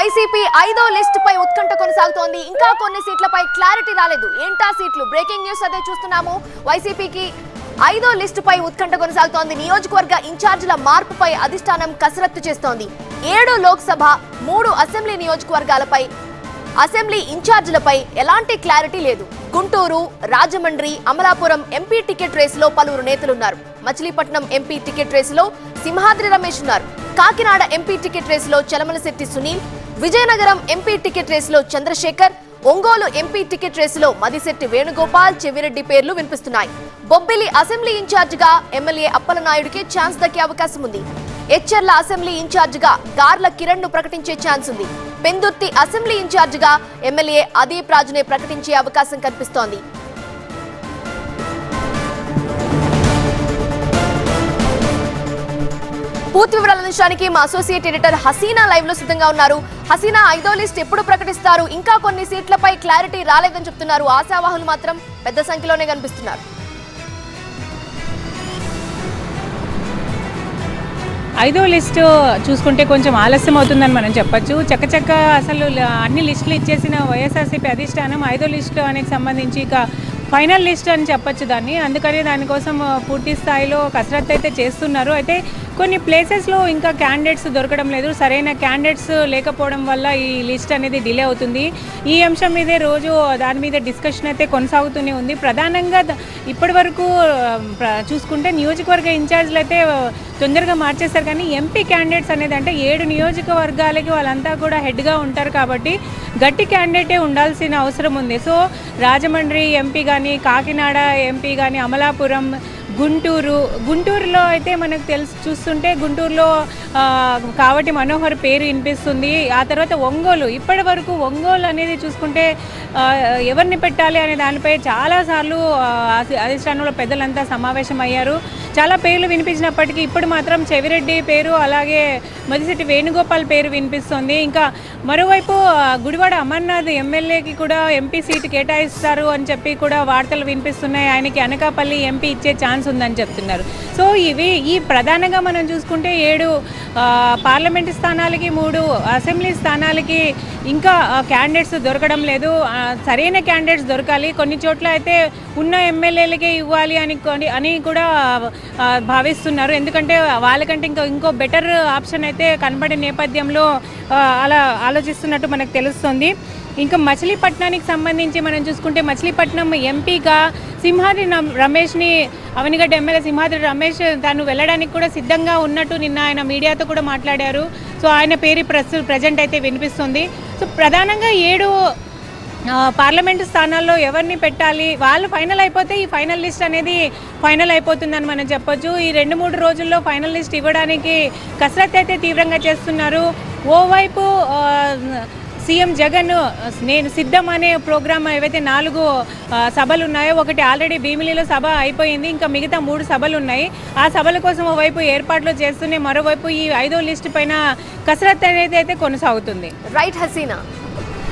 YCP 5వ list పై ఉత్కంఠ కొనసాగుతోంది. ఇంకా కొన్ని సీట్లపై క్లారిటీ రాలేదు. ఏంటా సీట్లు? బ్రేకింగ్ న్యూస్ అదే చూస్తున్నాము. వైసీపీకి 5వ లిస్ట్ పై ఉత్కంఠ కొనసాగుతోంది. నియోజకవర్గ ఇన్ఛార్జీల మార్పుపై అధిష్టానం కసరత్తు చేస్తోంది. 7 లోక్సభ 3 అసెంబ్లీ నియోజకవర్గాలపై అసెంబ్లీ ఇన్ఛార్జీలపై ఎలాంటి క్లారిటీ లేదు. గుంటూరు, రాజమండ్రి, అమలాపురం ఎంపీ టికెట్ రేసులో పలువురు నేతలున్నారు. మచిలీపట్నం ఎంపీ టికెట్ రేసులో సింహాద్రి రమేష్ ఉన్నారు. కాకినాడ ఎంపీ టికెట్ రేసులో చలమలశెట్టి సునీల్, విజయనగరం ఎంపీ టికెట్ రేసులో చంద్రశేఖర్, ఒంగోలు ఎంపీ టికెట్ రేసులో మదిశెట్టి వేణుగోపాల్, చెవిరెడ్డి పేర్లు వినిపిస్తున్నాయి. బొబ్బిలి అసెంబ్లీ ఇన్ఛార్జిగా ఎమ్మెల్యే అప్పలనాయుడికి ఛాన్స్ దక్కే అవకాశం ఉంది. ఎచ్చెర్ల అసెంబ్లీ ఇన్ఛార్జిగా గార్ల కిరణ్ ను ప్రకటించే ఛాన్స్ ఉంది. పెందుర్తి అసెంబ్లీ ఇన్ఛార్జిగా ఎమ్మెల్యే అదీప్ రాజునే ప్రకటించే అవకాశం కనిపిస్తోంది. పూర్తి వివరాల అంశానికి మా అసోసియేట్ ఎడిటర్ హసీనా లైవ్ లో సిద్ధంగా ఉన్నారు. హసీనా, 5వ లిస్ట్ ఎప్పుడు ప్రకటిస్తారు? ఇంకా కొన్ని సీట్లపై క్లారిటీ రాలేదని చెప్తున్నారు. ఆశావాహులు మాత్రం పెద్ద సంఖ్యలోనే కనిపిస్తున్నారు. 5వ లిస్టు చూసుకుంటే కొంచెం ఆలస్యం అవుతుందని మనం చెప్పొచ్చు. చక్కచక్క అసలు అన్ని లిస్టులు ఇచ్చేసిన వైఎస్ఆర్సీపీ అధిష్టానం 5వ లిస్టు అనేది సంబంధించి ఇక ఫైనల్ లిస్ట్ అని చెప్పొచ్చు దాన్ని. అందుకని దానికోసం పూర్తి స్థాయిలో కసరత్తు అయితే చేస్తున్నారు. అయితే కొన్ని ప్లేసెస్లో ఇంకా క్యాండిడేట్స్ దొరకడం లేదు. సరైన క్యాండిడేట్స్ లేకపోవడం వల్ల ఈ లిస్ట్ అనేది డిలే అవుతుంది. ఈ అంశం మీదే రోజు దాని మీద డిస్కషన్ అయితే కొనసాగుతూనే ఉంది. ప్రధానంగా ఇప్పటి వరకు చూసుకుంటే నియోజకవర్గ ఇన్ఛార్జ్లు అయితే తొందరగా మార్చేస్తారు, కానీ ఎంపీ క్యాండిడేట్స్ అనేది అంటే 7 నియోజకవర్గాలకి వాళ్ళంతా కూడా హెడ్గా ఉంటారు కాబట్టి గట్టి క్యాండిడేటే ఉండాల్సిన అవసరం ఉంది. సో రాజమండ్రి ఎంపీ కానీ, కాకినాడ ఎంపీ కానీ, అమలాపురం, గుంటూరులో అయితే మనకు చూస్తుంటే గుంటూరులో కావటి మనోహర్ పేరు వినిపిస్తుంది. ఆ తర్వాత ఒంగోలు, ఇప్పటి వరకు ఒంగోలు అనేది చూసుకుంటే ఎవరిని పెట్టాలి అనే దానిపై చాలాసార్లు అధిష్టానంలో పెద్దలంతా సమావేశం అయ్యారు. చాలా పేర్లు వినిపించినప్పటికీ ఇప్పుడు మాత్రం చెవిరెడ్డి పేరు, అలాగే మదిశెట్టి వేణుగోపాల్ పేరు వినిపిస్తుంది. ఇంకా మరోవైపు గుడివాడ అమర్నాథ్ ఎమ్మెల్యేకి కూడా ఎంపీ సీటు కేటాయిస్తారు అని చెప్పి కూడా వార్తలు వినిపిస్తున్నాయి. ఆయనకి అనకాపల్లి ఎంపీ ఇచ్చే ఛాన్స్ ఉందని చెప్తున్నారు. సో ఈ ప్రధానంగా మనం చూసుకుంటే 7 పార్లమెంటు స్థానాలకి, 3 అసెంబ్లీ స్థానాలకి ఇంకా క్యాండిడేట్స్ దొరకడం లేదు. సరైన క్యాండిడేట్స్ దొరకాలి. కొన్ని చోట్ల అయితే ఉన్న ఎమ్మెల్యేలకే ఇవ్వాలి అని కూడా భావిస్తున్నారు. ఎందుకంటే వాళ్ళకంటే ఇంకో బెటర్ ఆప్షన్ అయితే కనబడే నేపథ్యంలో అలా ఆలోచిస్తున్నట్టు మనకు తెలుస్తుంది. ఇంకా మచిలీపట్నానికి సంబంధించి మనం చూసుకుంటే మచిలీపట్నం ఎంపీగా సింహాద్రి రమేష్ని, అవనిగడ్డ ఎమ్మెల్యే సింహాద్రి రమేష్ తాను వెళ్ళడానికి కూడా సిద్ధంగా ఉన్నట్టు నిన్న ఆయన మీడియాతో కూడా మాట్లాడారు. సో ఆయన పేరు ప్రజెంట్ అయితే వినిపిస్తుంది. సో ప్రధానంగా 7 పార్లమెంటు స్థానాల్లో ఎవరిని పెట్టాలి, వాళ్ళు ఫైనల్ అయిపోతే ఈ ఫైనల్ లిస్ట్ అనేది ఫైనల్ అయిపోతుందని మనం చెప్పొచ్చు. ఈ 2-3 రోజుల్లో ఫైనల్ లిస్ట్ ఇవ్వడానికి కసరత్తు అయితే తీవ్రంగా చేస్తున్నారు. ఓవైపు సీఎం జగన్ నేను సిద్ధం అనే ప్రోగ్రామ్ ఏవైతే 4 సభలు ఉన్నాయో, ఒకటి ఆల్రెడీ భీమిలిలో సభ అయిపోయింది, ఇంకా మిగతా 3 సభలు ఉన్నాయి. ఆ సభల కోసం ఓవైపు ఏర్పాట్లు చేస్తూనే మరోవైపు ఈ 5వ లిస్టు పైన కసరత్తు అనేది అయితే కొనసాగుతుంది. రైట్ హసీనా.